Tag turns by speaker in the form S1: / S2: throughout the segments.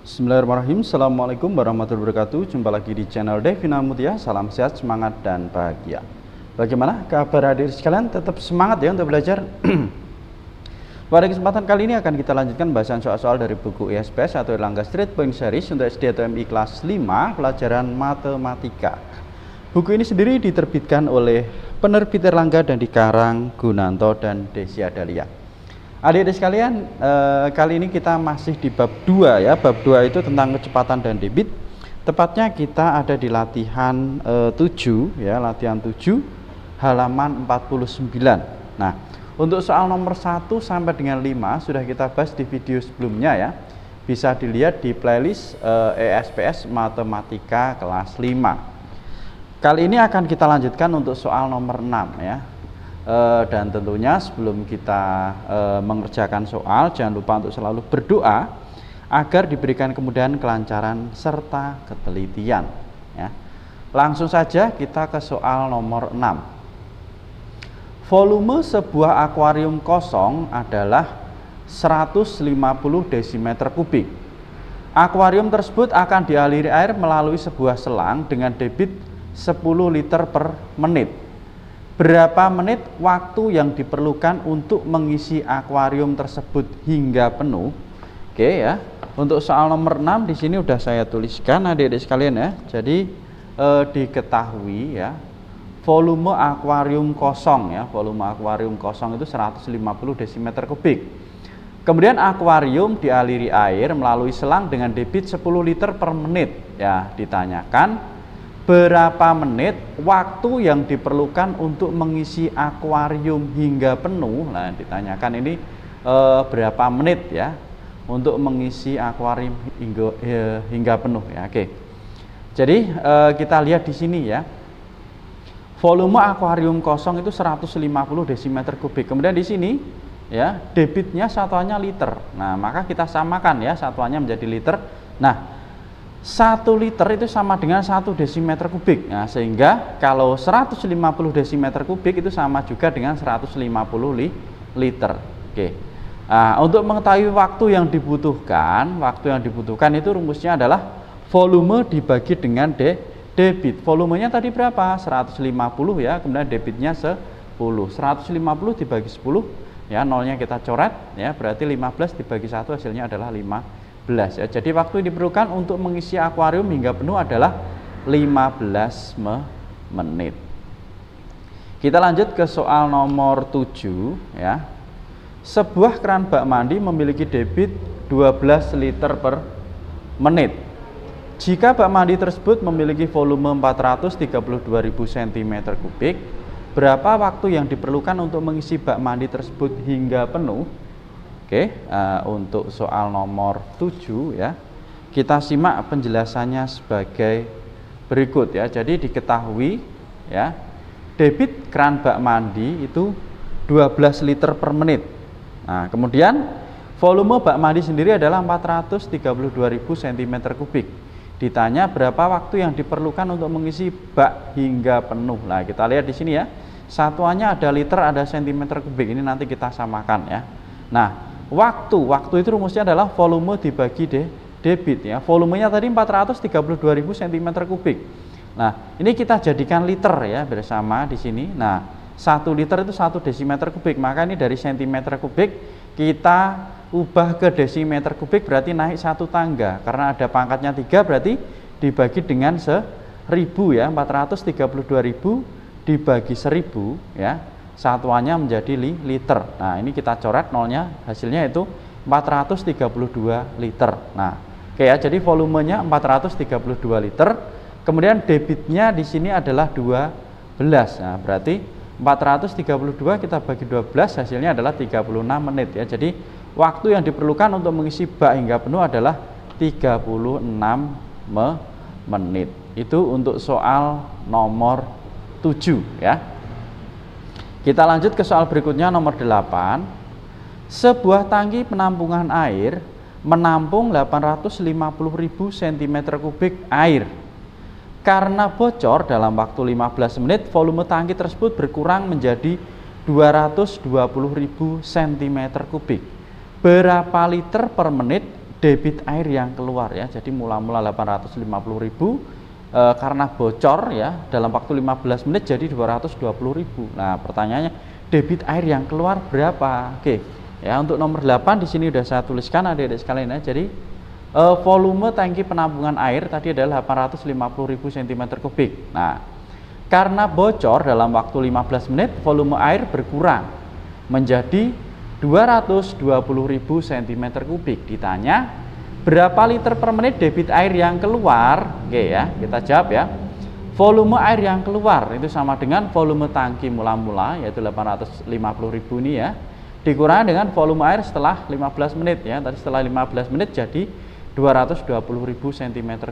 S1: Bismillahirrahmanirrahim. Assalamualaikum warahmatullahi wabarakatuh. Jumpa lagi di channel Devina Mutia. Salam sehat, semangat, dan bahagia. Bagaimana kabar adik sekalian? Tetap semangat ya untuk belajar. Pada kesempatan kali ini akan kita lanjutkan bahasan soal-soal dari buku ISPS atau Erlangga Street Point Series untuk SD atau MI kelas 5 pelajaran matematika. Buku ini sendiri diterbitkan oleh penerbit Erlangga dan dikarang Gunanto dan Desia Dahlia. Adik-adik sekalian, kali ini kita masih di bab 2 ya. Bab 2 itu tentang kecepatan dan debit. Tepatnya kita ada di latihan 7 ya, latihan 7 halaman 49. Nah, untuk soal nomor 1 sampai dengan 5 sudah kita bahas di video sebelumnya ya. Bisa dilihat di playlist ESPS Matematika kelas 5. Kali ini akan kita lanjutkan untuk soal nomor 6 ya. Dan tentunya sebelum kita mengerjakan soal, jangan lupa untuk selalu berdoa agar diberikan kemudahan, kelancaran, serta ketelitian ya. Langsung saja kita ke soal nomor 6. Volume sebuah akuarium kosong adalah 150 desimeter kubik. Akuarium tersebut akan dialiri air melalui sebuah selang dengan debit 10 liter per menit. Berapa menit waktu yang diperlukan untuk mengisi akuarium tersebut hingga penuh? Oke ya. Untuk soal nomor 6 di sini udah saya tuliskan adik-adik sekalian ya. Jadi diketahui ya, volume akuarium kosong ya, volume akuarium kosong itu 150 desimeter kubik. Kemudian akuarium dialiri air melalui selang dengan debit 10 liter per menit. Ya, ditanyakan berapa menit waktu yang diperlukan untuk mengisi akuarium hingga penuh. Nah, ditanyakan ini berapa menit ya untuk mengisi akuarium hingga penuh ya. Oke. Jadi kita lihat di sini ya. Volume akuarium kosong itu 150 desimeter kubik. Kemudian di sini ya, debitnya satuannya liter. Nah, maka kita samakan ya, satuannya menjadi liter. Nah, 1 liter itu sama dengan 1 desimeter kubik. Nah, sehingga kalau 150 desimeter kubik itu sama juga dengan 150 liter. Oke. Nah, untuk mengetahui waktu yang dibutuhkan itu rumusnya adalah volume dibagi dengan debit. Volumenya tadi berapa? 150 ya, kemudian debitnya 10. 150 dibagi 10 ya, nolnya kita coret ya, berarti 15 dibagi 1 hasilnya adalah 15 ya. Jadi waktu yang diperlukan untuk mengisi akuarium hingga penuh adalah 15 menit. Kita lanjut ke soal nomor 7 ya. Sebuah keran bak mandi memiliki debit 12 liter per menit. Jika bak mandi tersebut memiliki volume 432.000 cm3, berapa waktu yang diperlukan untuk mengisi bak mandi tersebut hingga penuh? Oke, untuk soal nomor 7 ya, kita simak penjelasannya sebagai berikut ya. Jadi diketahui ya, debit keran bak mandi itu 12 liter per menit. Nah, kemudian volume bak mandi sendiri adalah 432.000 cm3. Ditanya berapa waktu yang diperlukan untuk mengisi bak hingga penuh. Nah, kita lihat di sini ya, satuannya ada liter, ada cm3. Ini nanti kita samakan ya. Nah, waktu itu rumusnya adalah volume dibagi debit ya. Volumenya tadi 432.000 cm3. Nah, ini kita jadikan liter ya bersama di sini. Nah, 1 liter itu 1 desimeter kubik. Maka ini dari cm3 kita ubah ke desimeter kubik, berarti naik 1 tangga. Karena ada pangkatnya 3 berarti dibagi dengan 1000 ya. 432.000 dibagi 1000 ya. Satuannya menjadi liter. Nah, ini kita coret nolnya, hasilnya itu 432 liter. Nah, oke ya, jadi volumenya 432 liter. Kemudian debitnya di sini adalah 12. Nah, berarti 432 kita bagi 12 hasilnya adalah 36 menit ya. Jadi waktu yang diperlukan untuk mengisi bak hingga penuh adalah 36 menit. Itu untuk soal nomor 7 ya. Kita lanjut ke soal berikutnya nomor 8. Sebuah tangki penampungan air menampung 850.000 cm3 air. Karena bocor dalam waktu 15 menit, volume tangki tersebut berkurang menjadi 220.000 cm3. Berapa liter per menit debit air yang keluar ya. Jadi mula-mula 850.000 karena bocor ya dalam waktu 15 menit jadi 220.000. Nah, pertanyaannya debit air yang keluar berapa? Oke. Ya, untuk nomor 8 di sini udah saya tuliskan adik-adik sekalian ya. Jadi volume tangki penampungan air tadi adalah 850.000 cm3. Nah, karena bocor dalam waktu 15 menit volume air berkurang menjadi 220.000 cm3. Ditanya berapa liter per menit debit air yang keluar? Oke ya, kita jawab ya. Volume air yang keluar itu sama dengan volume tangki mula-mula yaitu 850.000 ini ya, dikurangi dengan volume air setelah 15 menit ya. Tadi setelah 15 menit jadi 220.000 cm3.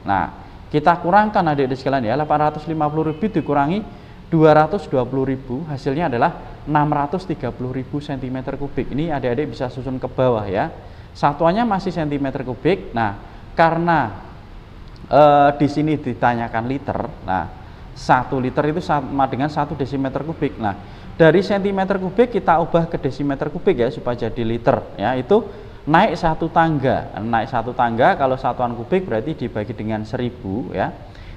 S1: Nah, kita kurangkan adik-adik sekalian ya, 850.000 dikurangi 220.000 hasilnya adalah 630.000 cm3. Ini adik-adik bisa susun ke bawah ya. Satuannya masih cm3. Nah, karena di sini ditanyakan liter. Nah, 1 liter itu sama dengan 1 desimeter kubik. Nah, dari cm3 kita ubah ke desimeter kubik ya supaya jadi liter ya. Itu naik 1 tangga. Naik 1 tangga kalau satuan kubik berarti dibagi dengan 1000 ya.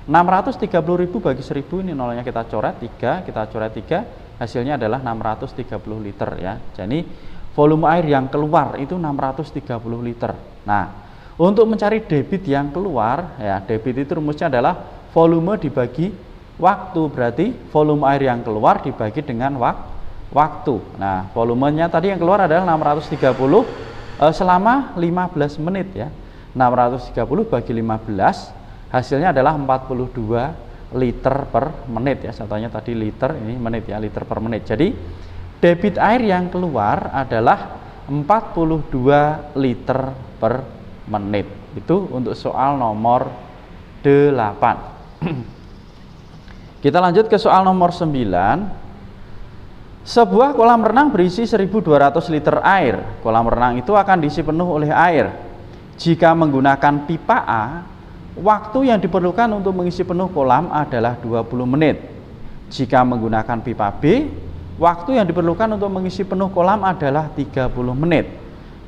S1: 630.000 bagi 1000 ini nolnya kita coret 3, kita coret 3, hasilnya adalah 630 liter ya. Jadi volume air yang keluar itu 630 liter. Nah, untuk mencari debit yang keluar ya, debit itu rumusnya adalah volume dibagi waktu. Berarti volume air yang keluar dibagi dengan waktu. Nah, volumenya tadi yang keluar adalah 630 selama 15 menit ya. 630 bagi 15 hasilnya adalah 42 liter per menit ya. Satunya tadi liter, ini menit ya, liter per menit. Jadi debit air yang keluar adalah 42 liter per menit. Itu untuk soal nomor 8. Kita lanjut ke soal nomor 9. Sebuah kolam renang berisi 1.200 liter air. Kolam renang itu akan diisi penuh oleh air. Jika menggunakan pipa A, waktu yang diperlukan untuk mengisi penuh kolam adalah 20 menit. Jika menggunakan pipa B, waktu yang diperlukan untuk mengisi penuh kolam adalah 30 menit.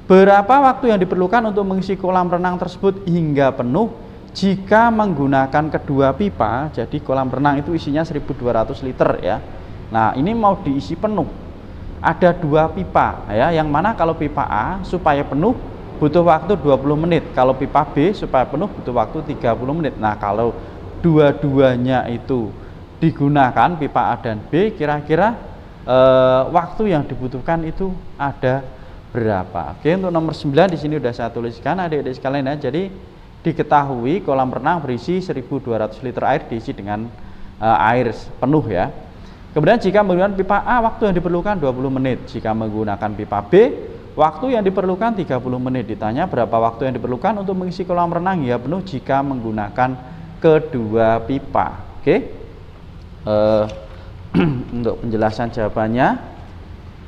S1: Berapa waktu yang diperlukan untuk mengisi kolam renang tersebut hingga penuh jika menggunakan kedua pipa? Jadi kolam renang itu isinya 1.200 liter ya. Nah, ini mau diisi penuh. Ada 2 pipa ya, yang mana kalau pipa A supaya penuh butuh waktu 20 menit. Kalau pipa B supaya penuh butuh waktu 30 menit. Nah, kalau dua-duanya itu digunakan pipa A dan B, kira-kira waktu yang dibutuhkan itu ada berapa? Oke, untuk nomor 9 di sini udah saya tuliskan adik-adik sekalian ya. Jadi diketahui kolam renang berisi 1.200 liter air diisi dengan air penuh ya. Kemudian jika menggunakan pipa A waktu yang diperlukan 20 menit. Jika menggunakan pipa B waktu yang diperlukan 30 menit. Ditanya berapa waktu yang diperlukan untuk mengisi kolam renang hingga penuh jika menggunakan kedua pipa. Oke. Untuk penjelasan jawabannya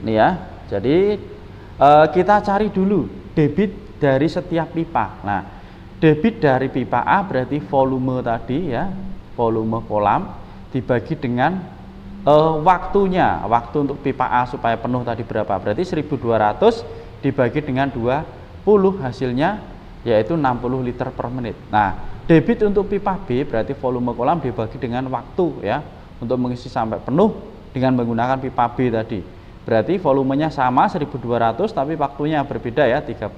S1: nih ya. Jadi kita cari dulu debit dari setiap pipa. Nah, debit dari pipa A berarti volume tadi ya, volume kolam dibagi dengan waktunya. Waktu untuk pipa A supaya penuh tadi berapa? Berarti 1.200 dibagi dengan 20, hasilnya yaitu 60 liter per menit. Nah, debit untuk pipa B berarti volume kolam dibagi dengan waktu ya, untuk mengisi sampai penuh dengan menggunakan pipa B tadi. Berarti volumenya sama 1.200 tapi waktunya berbeda ya, 30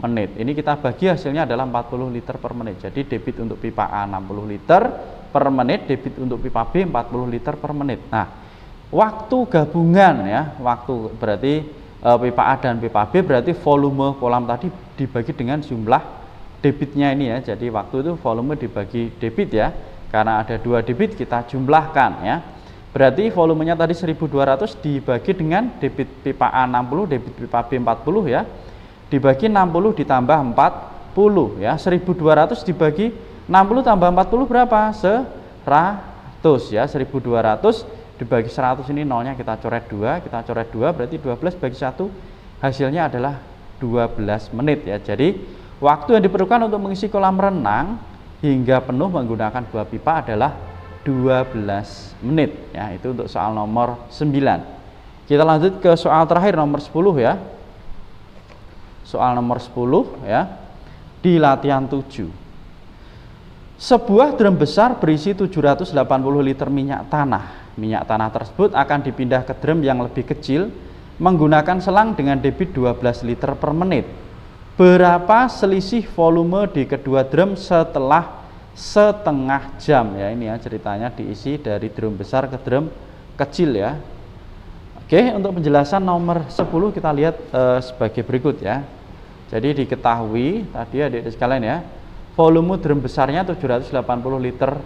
S1: menit. Ini kita bagi hasilnya adalah 40 liter per menit. Jadi debit untuk pipa A 60 liter per menit, debit untuk pipa B 40 liter per menit. Nah, waktu gabungan ya, waktu berarti pipa A dan pipa B berarti volume kolam tadi dibagi dengan jumlah debitnya ini ya. Jadi waktu itu volume dibagi debit ya. Karena ada 2 debit kita jumlahkan ya. Berarti volumenya tadi 1.200 dibagi dengan debit pipa A 60, debit pipa B 40 ya. Dibagi 60 ditambah 40 ya. 1.200 dibagi 60 tambah 40 berapa? 100 ya. 1.200 dibagi 100 ini nolnya kita coret 2, kita coret 2 berarti 12 bagi 1 hasilnya adalah 12 menit ya. Jadi waktu yang diperlukan untuk mengisi kolam renang hingga penuh menggunakan 2 pipa adalah 12 menit ya. Itu untuk soal nomor 9. Kita lanjut ke soal terakhir nomor 10 ya. soal nomor 10 ya. Di latihan 7. Sebuah drum besar berisi 780 liter minyak tanah. Minyak tanah tersebut akan dipindah ke drum yang lebih kecil menggunakan selang dengan debit 12 liter per menit. Berapa selisih volume di kedua drum setelah setengah jam? Ya, ini ya ceritanya diisi dari drum besar ke drum kecil ya. Oke, untuk penjelasan nomor 10 kita lihat sebagai berikut ya. Jadi diketahui tadi adik-adik sekalian ya, volume drum besarnya 780 liter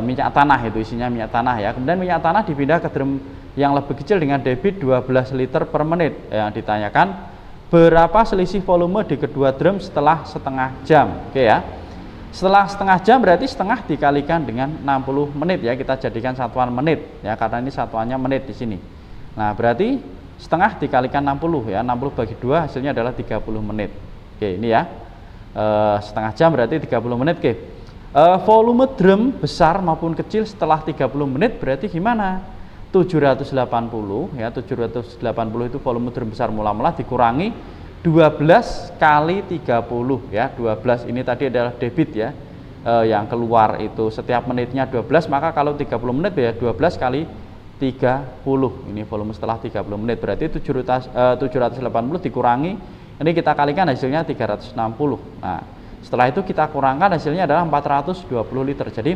S1: minyak tanah, itu isinya minyak tanah ya. Kemudian minyak tanah dipindah ke drum yang lebih kecil dengan debit 12 liter per menit. Yang ditanyakan berapa selisih volume di kedua drum setelah setengah jam. Oke ya. Setelah setengah jam berarti setengah dikalikan dengan 60 menit ya. Kita jadikan satuan menit ya, karena ini satuannya menit di sini. Nah, berarti setengah dikalikan 60 ya. 60 bagi 2 hasilnya adalah 30 menit. Oke, ini ya. Setengah jam berarti 30 menit. Oke. Volume drum besar maupun kecil setelah 30 menit berarti gimana? 780 ya, 780 itu volume drum besar mula-mula dikurangi 12 kali 30 ya. 12 ini tadi adalah debit ya, yang keluar itu setiap menitnya 12, maka kalau 30 menit ya 12 kali 30, ini volume setelah 30 menit berarti 780 dikurangi, ini kita kalikan hasilnya 360. Nah, setelah itu kita kurangkan hasilnya adalah 420 liter. Jadi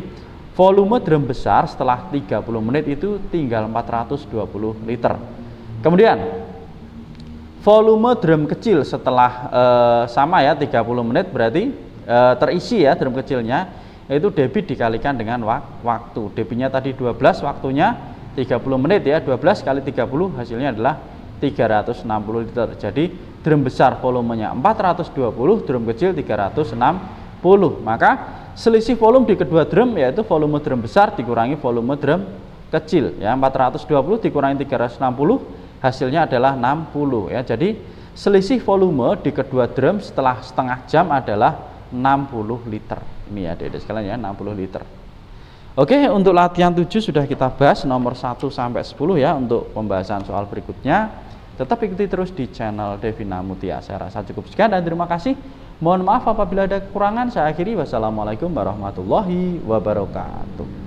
S1: volume drum besar setelah 30 menit itu tinggal 420 liter. Kemudian volume drum kecil setelah sama ya 30 menit berarti terisi ya drum kecilnya, yaitu debit dikalikan dengan waktu. Debitnya tadi 12, waktunya 30 menit ya, 12 kali 30 hasilnya adalah 360 liter. Jadi drum besar volumenya 420, drum kecil 360. Maka selisih volume di kedua drum yaitu volume drum besar dikurangi volume drum kecil ya. 420 dikurangi 360 hasilnya adalah 60 ya. Jadi selisih volume di kedua drum setelah setengah jam adalah 60 liter. Ini ya adik-adik sekalian ya, 60 liter. Oke, untuk latihan 7 sudah kita bahas nomor 1 sampai 10 ya. Untuk pembahasan soal berikutnya tetap ikuti terus di channel Devina Mutia. Saya rasa cukup sekian dan terima kasih. Mohon maaf apabila ada kekurangan. Saya akhiri. Wassalamualaikum warahmatullahi wabarakatuh.